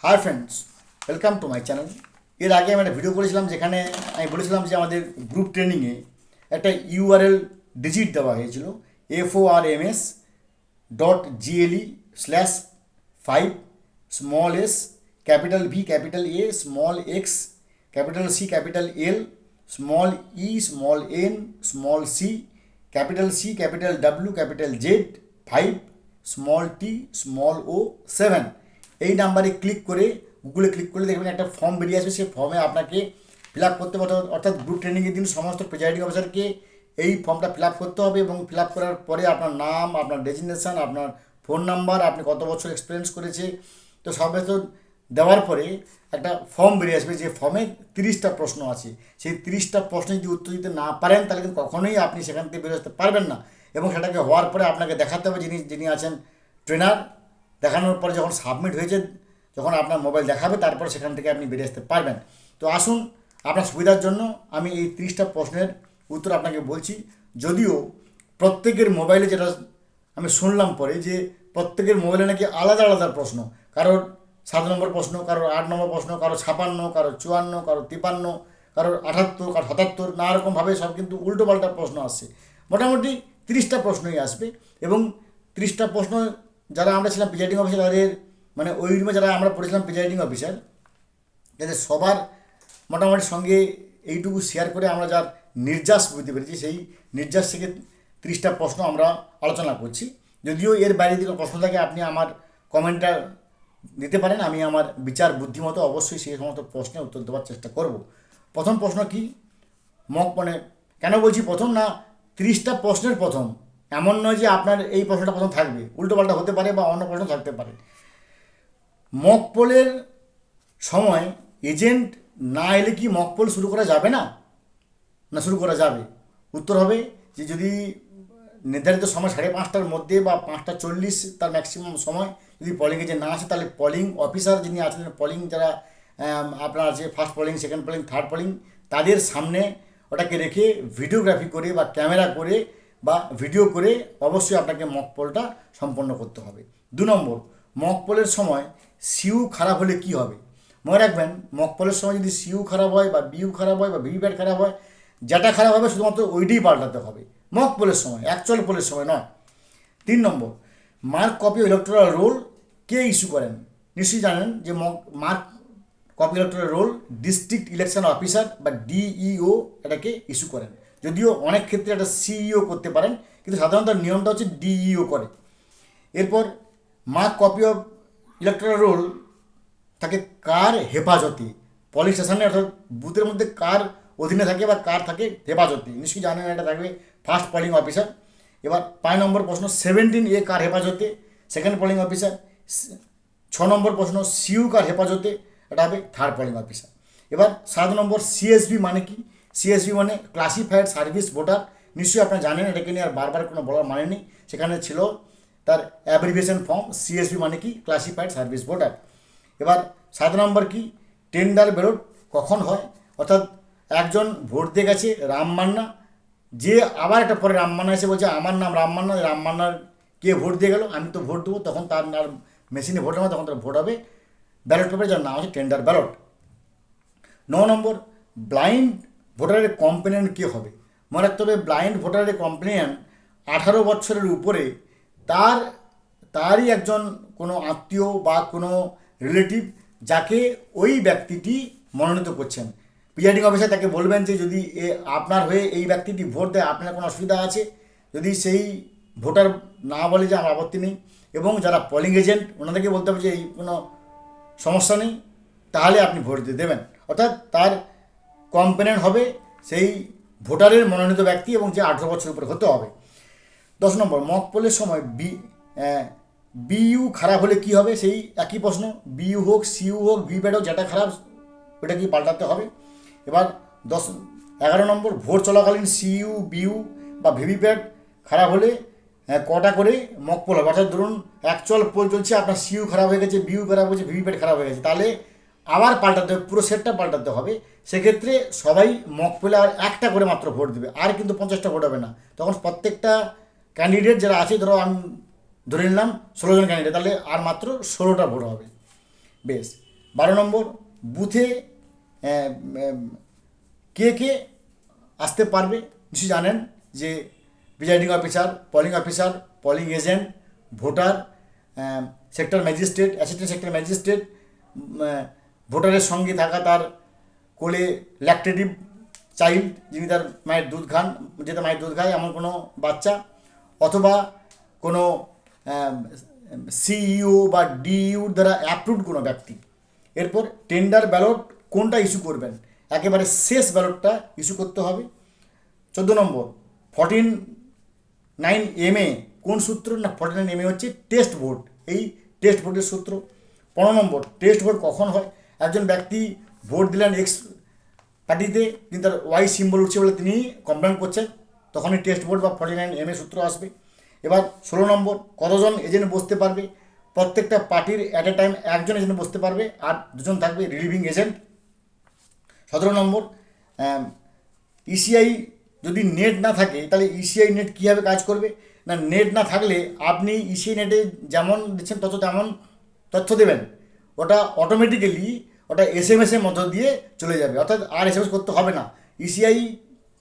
Hi friends, welcome to my channel. এর আগে আমি একটা ভিডিও করেছিলাম যেখানে আমি বলেছিলাম যে আমাদের গ্রুপ ট্রেনিংয়ে একটা ইউআরএল ডিজিট দেওয়া হয়েছিল forms.gle/5 small S capital V capital A small X capital C capital L small E small N small C capital W capital Z 5 small T small O 7 এই নাম্বারে ক্লিক করে গুগলে click করলে দেখবেন একটা form বেরিয়ে আসবে। সেই ফর্মে আপনাকে ফিল আপ করতে হবে, অর্থাৎ গ্রুপ ট্রেনিংয়ের দিন সমস্ত প্রিজাইডিং অফিসারকে এই ফর্মটা ফিল আপ করতে হবে এবং ফিল আপ করার পরে আপনার নাম, আপনার ডেজিগনেশান, আপনার ফোন নাম্বার, আপনি কত বছর এক্সপিরিয়েন্স করেছে, তো সব কিছু দেওয়ার পরে একটা ফর্ম বেরিয়ে আসবে। যে ফর্মে 30টা প্রশ্ন আছে। সেই 30টা প্রশ্ন যদি উত্তর দিতে না পারেন তাহলে কিন্তু কখনোই আপনি সেখান থেকে বেরোতে আসতে পারবেন না। এবং সেটাকে হওয়ার পরে আপনাকে দেখাতে হবে যিনি আছেন ট্রেনার। দেখানোর পরে যখন সাবমিট হয়েছে, যখন আপনার মোবাইল দেখাবে, তারপর সেখান থেকে আপনি বেরিয়ে আসতে পারবেন। তো আসুন, আপনার সুবিধার জন্য আমি এই 30টা প্রশ্নের উত্তর আপনাকে বলছি। যদিও প্রত্যেকের মোবাইলে, যেটা আমি শুনলাম পরে, যে প্রত্যেকের মোবাইলে নাকি আলাদা আলাদা প্রশ্ন, কারোর 7 নম্বর প্রশ্ন, কারোর 8 নম্বর প্রশ্ন, কারো 56, কারো 54, কারো 53, কারোর 78, কারো 77, নানা রকমভাবে সব কিন্তু উল্টোপাল্টা প্রশ্ন আসছে। মোটামুটি 30টা প্রশ্নই আসবে। এবং 30টা প্রশ্ন যারা আমরা ছিলাম প্রিজাইডিং অফিসার, তাদের মানে ওই রুমে যারা আমরা পড়েছিলাম প্রিজাইডিং অফিসার, যাদের সবার মোটামুটি সঙ্গে এইটুকু শেয়ার করে আমরা যার নির্যাস বুঝতে পেরেছি, সেই নির্যাস থেকে 30টা প্রশ্ন আমরা আলোচনা করছি। যদিও এর বাইরে যদি প্রশ্ন থাকে, আপনি আমার কমেন্টটা দিতে পারেন, আমি আমার বিচার বুদ্ধিমতো অবশ্যই সেই সমস্ত প্রশ্নের উত্তর দেওয়ার চেষ্টা করব। প্রথম প্রশ্ন কি, মানে কেন বলছি প্রথম, না 30টা প্রশ্নের প্রথম এমন নয় যে আপনার এই প্রশ্নটা প্রথম থাকবে, উল্টোপাল্টা হতে পারে বা অন্য প্রশ্ন থাকতে পারে। মক পোলের সময় এজেন্ট না এলে কি মক পোল শুরু করা যাবে না? না, শুরু করা যাবে। উত্তর হবে যে যদি নির্ধারিত সময় 5:30টার মধ্যে বা 5:40 তার ম্যাক্সিমাম সময় যদি পলিং এজেন্ট না আসে, তাহলে পলিং অফিসার যিনি আছেন, পলিং যারা আপনার আছে, first polling, second polling, third polling, তাদের সামনে ওটাকে রেখে ভিডিওগ্রাফি করে বা ক্যামেরা করে বা ভিডিও করে অবশ্যই আপনাকে মক পোলটা সম্পন্ন করতে হবে। 2 নম্বর, মক পোলের সময় সিইউ খারাপ হলে কি হবে? মনে রাখবেন, মক পোলের সময় যদি সিইউ খারাপ হয় বা বিইউ খারাপ হয় বা ভিভিপ্যাট খারাপ হয়, যেটা খারাপ হবে শুধুমাত্র ওইটাই পাল্টাতে হবে মক পোলের সময়, অ্যাকচুয়াল পোলের সময় নয়। 3 নম্বর, মার্ক কপি ইলেকটোরাল রোল কে ইস্যু করেন? নিশ্চয়ই জানেন যে mark copy electoral role district election officer বা ডিইও এটাকে ইস্যু করেন। যদিও অনেক ক্ষেত্রে এটা সিইও করতে পারেন, কিন্তু সাধারণত নিয়মটা হচ্ছে ডিইও করে। এরপর mark copy of electoral role থাকে কার হেফাজতে? পলিং স্টেশনে, অর্থাৎ বুথের মধ্যে কার অধীনে থাকে বা কার থাকে হেফাজতে? নিশ্চয়ই জানেন এটা থাকবে ফার্স্ট পলিং অফিসার। এবার 5 নম্বর প্রশ্ন, 17A কার হেফাজতে? Second polling officer. 6 নম্বর প্রশ্ন, সিইউ কার হেফাজতে? এটা হবে থার্ড পলিং অফিসার। এবার 7 নম্বর, সিএসবি মানে কি? সিএসবি মানে ক্লাসিফাইড সার্ভিস ভোটার। নিশ্চয়ই আপনারা জানেন, এটাকে নিয়ে আর বারবার কোনো বলার মানে নেই। সেখানে ছিল তার অ্যাব্রিভিয়েশন ফর্ম, সিএসবি মানে কি? Classified service voter. এবার 7 নম্বর কি, টেন্ডার ব্যালট কখন হয়? অর্থাৎ একজন ভোট দিয়ে গেছে রাম মান্না, যে আবার একটা পরে রাম মান্না এসে বলছে আমার নাম রাম মান্না, রাম মান্নার কে ভোট দিয়ে গেল, আমি তো ভোট দেবো, তখন তার মেশিনে ভোট হবে, তখন তার ভোট হবে ব্যালট পেপারে, যার নাম হচ্ছে টেন্ডার ব্যালট। 9 নম্বর, ব্লাইন্ড ভোটারের কমপ্লেন্ট কে হবে? মনে রাখতে হবে, ব্লাইন্ড ভোটারের কমপ্লেন্ট 18 বছরের উপরে তারই একজন কোনো আত্মীয় বা কোনো রিলেটিভ যাকে ওই ব্যক্তিটি মনোনীত করছেন। প্রিজাইডিং অফিসার তাকে বলবেন যে যদি আপনার হয়ে এই ব্যক্তিটি ভোট দেয়, আপনার কোনো অসুবিধা আছে? যদি সেই ভোটার না বলে যে আমার আপত্তি নেই, এবং যারা পলিং এজেন্ট ওনাদেরকে বলতে হবে যে এই কোনো সমস্যা নেই, তাহলে আপনি ভোট দিয়ে দেবেন। অর্থাৎ তার কমপ্লেন্ট হবে সেই ভোটারের মনোনীত ব্যক্তি এবং যে 18 বছর উপরে হতে হবে। 10 নম্বর, মক পোলের সময় বিইউ খারাপ হলে কি হবে? সেই একই প্রশ্ন, বিইউ হোক, সিইউ হোক, ভিভিপ্যাট হোক, যেটা খারাপ ওটা কি পাল্টাতে হবে। এবার 11 নম্বর, ভোট চলাকালীন সিইউ, বিইউ বা ভিভিপ্যাট খারাপ হলে কটা করে মক পোল হবে? অর্থাৎ ধরুন অ্যাকচুয়াল পোল চলছে, আপনার সিইউ খারাপ হয়ে গেছে, বিইউ খারাপ হয়েছে, ভিভিপ্যাট খারাপ হয়ে গেছে, তাহলে আবার পাল্টাতে হবে, পুরো সেটটা পাল্টাতে হবে। সেক্ষেত্রে সবাই মক পোলে আর একটা করে মাত্র ভোট দেবে, আর কিন্তু 50টা ভোট হবে না। তখন প্রত্যেকটা ক্যান্ডিডেট যারা আছে, আমি ধরে নিলাম 16 জন ক্যান্ডিডেট, তাহলে আর মাত্র 16টা ভোট হবে। বেশ, 12 নম্বর, বুথে কে কে আসতে পারবে নিশ্চয়ই জানেন যে presiding officer, polling officer, polling agent, voter, sector magistrate, assistant sector magistrate, ভোটারের সঙ্গে থাকা তার কোলে ল্যাকটেটিভ চাইল্ড, যিনি তার মায়ের দুধ খান, যেটা মায়ের দুধ খায় এমন কোনো বাচ্চা, অথবা কোনো সিইও বা ডিইউর দ্বারা অ্যাপ্রুভড কোনো ব্যক্তি। এরপর টেন্ডার ব্যালট কোনটা ইস্যু করবেন, একেবারে শেষ ব্যালটটা ইস্যু করতে হবে। 14 নম্বর, 49MA কোন সূত্র না, 49MA হচ্ছে টেস্ট ভোট, এই টেস্ট ভোটের সূত্র। 15 নম্বর, টেস্ট ভোট কখন হয়, একজন ব্যক্তি ভোট দিলেন এক্স পার্টিতে কিন্তু তার ওয়াই সিম্বল উঠছে বলে তিনি কমপ্লেন করছেন, তখনই টেস্ট ভোট বা 49MA সূত্র আসবে। এবার 16 নম্বর, কতজন এজেন্ট বসতে পারবে, প্রত্যেকটা পার্টির অ্যাট এ টাইম একজন এজেন্ট বসতে পারবে আর দুজন থাকবে রিলিভিং এজেন্ট। 17 নম্বর, ইসিআই যদি নেট না থাকে তাহলে ইসিআই নেট কীভাবে কাজ করবে না, নেট না থাকলে আপনি ইসিআই নেটে যেমন দিচ্ছেন তেমন তথ্য দেবেন, ওটা অটোমেটিক্যালি ওটা এসএমএসের মধ্য দিয়ে চলে যাবে, অর্থাৎ আর এসএমএস করতে হবে না। ইসিআই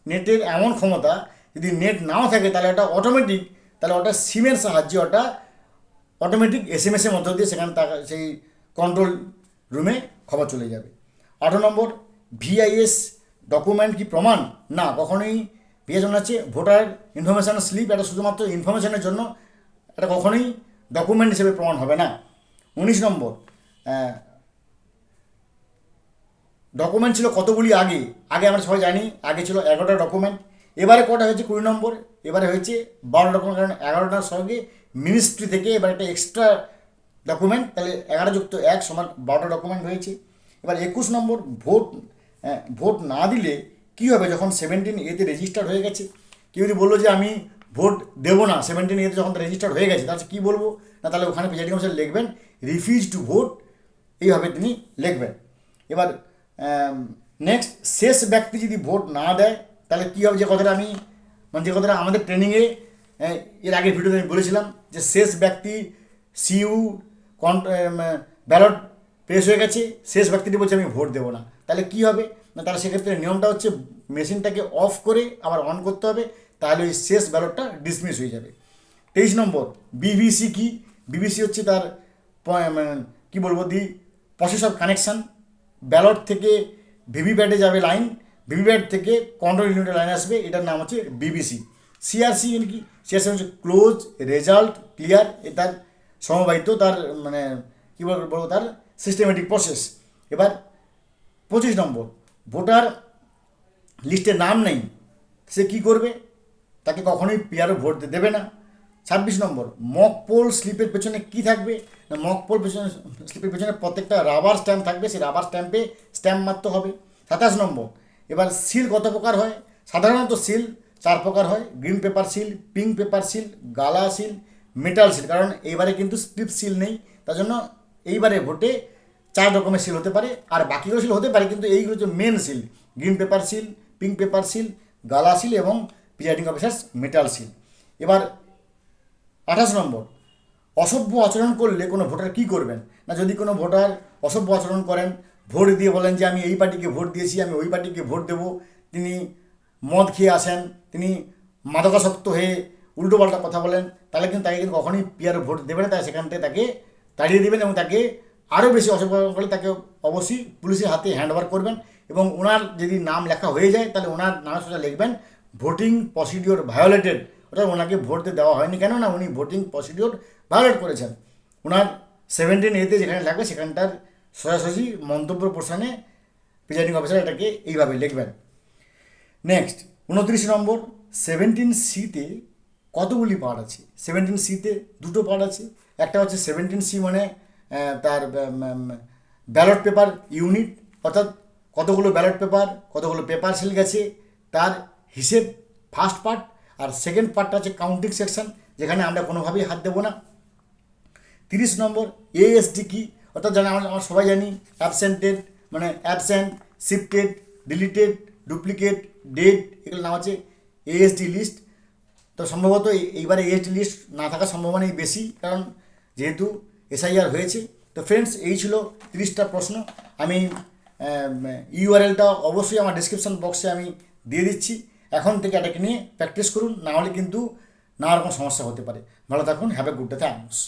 নেটের এমন ক্ষমতা, যদি নেট নাও থাকে তাহলে ওটা অটোমেটিক, তাহলে ওটা সিমের সাহায্যে ওটা অটোমেটিক এসএমএসের মধ্য দিয়ে সেখানে সেই কন্ট্রোল রুমে খবর চলে যাবে। 18 নম্বর, ভিআইএস ডকুমেন্ট কি প্রমাণ, না কখনোই। ভিআইএস মানে হচ্ছে ভোটার ইনফরমেশান স্লিপ, এটা শুধুমাত্র ইনফরমেশনের জন্য, এটা কখনোই ডকুমেন্ট হিসেবে প্রমাণ হবে না। 19 নম্বর, ডকুমেন্ট ছিল কতগুলি আগে, আমরা সবাই জানি আগে ছিল 11টা ডকুমেন্ট, এবারে কটা হয়েছে 20 নম্বর, এবারে হয়েছে 12 ডকুমেন্ট, কারণ 11টার সঙ্গে মিনিস্ট্রি থেকে এবার একটা এক্সট্রা ডকুমেন্ট, তাহলে 11+1 সমান 12টা ডকুমেন্ট হয়েছে। এবার 21 নম্বর, ভোট না দিলে কী হবে যখন 17A রেজিস্টার হয়ে গেছে। কেউ যদি বললো যে আমি ভোট দেবো না, 17A যখন রেজিস্টার হয়ে গেছে, তাহলে কী বলবো না, তাহলে ওখানে প্রিজাইডিং অফিসার লিখবেন রিফিউজ টু ভোট, এইভাবে তিনি লিখবেন। এবার নেক্সট, শেষ ব্যক্তি যদি ভোট না দেয় তাহলে কী হবে, যে কথাটা আমি যে কথাটা আমাদের ট্রেনিংয়ে এর আগের ভিডিওতে আমি বলেছিলাম যে শেষ ব্যক্তি সিইউ ব্যালট প্রেস হয়ে গেছে, শেষ ব্যক্তিটি বলছে আমি ভোট দেবো না, তাহলে কী হবে না, তাহলে সেক্ষেত্রে নিয়মটা হচ্ছে মেশিনটাকে অফ করে আবার অন করতে হবে, তাহলে ওই শেষ ব্যালটটা ডিসমিস হয়ে যাবে। 23 নম্বর, বিভিসি কি, বিভিসি হচ্ছে তার কী বলবো প্রসেস অফ কানেকশান, ব্যালট থেকে ভিভিপ্যাটে যাবে লাইন, ভিভিপ্যাট থেকে কন্ট্রোল ইউনিটের লাইন আসবে, এটার নাম হচ্ছে বিবিসি। সিআরসি কি, সিআরসি হচ্ছে ক্লোজ রেজাল্ট ক্লিয়ার, এ তার সমবায়িত, তার কী বলবো তার সিস্টেমেটিক প্রসেস। এবার 25 নম্বর, ভোটার লিস্টে নাম নেই, সে কি করবে, তাকে কখনোই পিআরও ভোট দেবে না। 26 নম্বর, মক পোল স্লিপের পেছনে কি থাকবে না, মক পোল স্লিপের পেছনে প্রত্যেকটা রাবার স্ট্যাম্প থাকবে, সেই রাবার স্ট্যাম্পে স্ট্যাম্প মারতে হবে। 27 নম্বর, এবার সিল কত প্রকার হয়, সাধারণত সিল 4 প্রকার হয়, green paper seal, pink paper seal, গালা সিল, মেটাল সিল, কারণ এইবারে কিন্তু স্ট্রিপ সিল নেই, তার জন্য এইবারে ভোটে 4 রকমের সিল হতে পারে, আর বাকিগুলো সিল হতে পারে, কিন্তু এইগুলো হচ্ছে main seal, green paper seal, pink paper seal, গালা সিল এবং প্রিজাইডিং অফিসার্স মেটাল সিল। এবার 28 নম্বর, অসভ্য আচরণ করলে কোনো ভোটার কী করবেন না, যদি কোনো ভোটার অসভ্য আচরণ করেন, ভোট দিয়ে বলেন যে আমি এই পার্টিকে ভোট দিয়েছি, আমি ওই পার্টিকে ভোট দেবো, তিনি মদ খেয়ে আসেন, তিনি মাদকাসক্ত হয়ে উল্টোপাল্টা কথা বলেন, তাহলে কিন্তু তাকে কিন্তু কখনোই পিআরও ভোট দেবে না, তাই সেখান থেকে তাকে তাড়িয়ে দেবেন এবং তাকে আরও বেশি অসভ্য করলে তাকে অবশ্যই পুলিশের হাতে হ্যান্ডওভার করবেন, এবং ওনার যদি নাম লেখা হয়ে যায় তাহলে ওনার নামের সাথে লিখবেন ভোটিং প্রসিডিওর ভায়োলেটেড, অর্থাৎ ওনাকে ভোট দেওয়া হয়নি, কেন না উনি ভোটিং প্রসিডিওর ভায়োলেট করেছেন। ওনার 17A যেখানে লাগবে সেখানটার সোজাসুজি মন্তব্য প্রশ্নে প্রিজাইডিং অফিসার এটাকে এইভাবে লিখবেন। নেক্সট 29 নম্বর, 17C কতগুলি পার্ট আছে, 17C 2টো পার্ট আছে, একটা হচ্ছে 17C মানে তার ব্যালট পেপার ইউনিট, অর্থাৎ কতগুলো ব্যালট পেপার, কতগুলো পেপার সিল গেছে তার হিসেব, ফার্স্ট পার্ট, আর সেকেন্ড পার্টটা হচ্ছে কাউন্টিং সেকশন, যেখানে আমরা কোনোভাবেই হাত দেবো না। 30 নম্বর, ASD কি, অর্থাৎ জানা আমরা সবাই জানি অ্যাবসেন্টেড মানে absent, shifted, deleted, duplicate, dead, এগুলো নাম আছে ASD লিস্ট। তো সম্ভবত এইবারে ASD লিস্ট না থাকার সম্ভাবনাই বেশি, কারণ যেহেতু SIR হয়েছে তো ফ্রেন্ডস এই ছিল 30টা প্রশ্ন। আমি ইউআরএলটা অবশ্যই আমার ডিসক্রিপশন বক্সে আমি দিয়ে দিচ্ছি। এখন থেকে এটাকে নিয়ে প্র্যাকটিস করুন, না হলে কিন্তু নানা রকম সমস্যা হতে পারে। ভালো থাকুন, have a good day, thanks.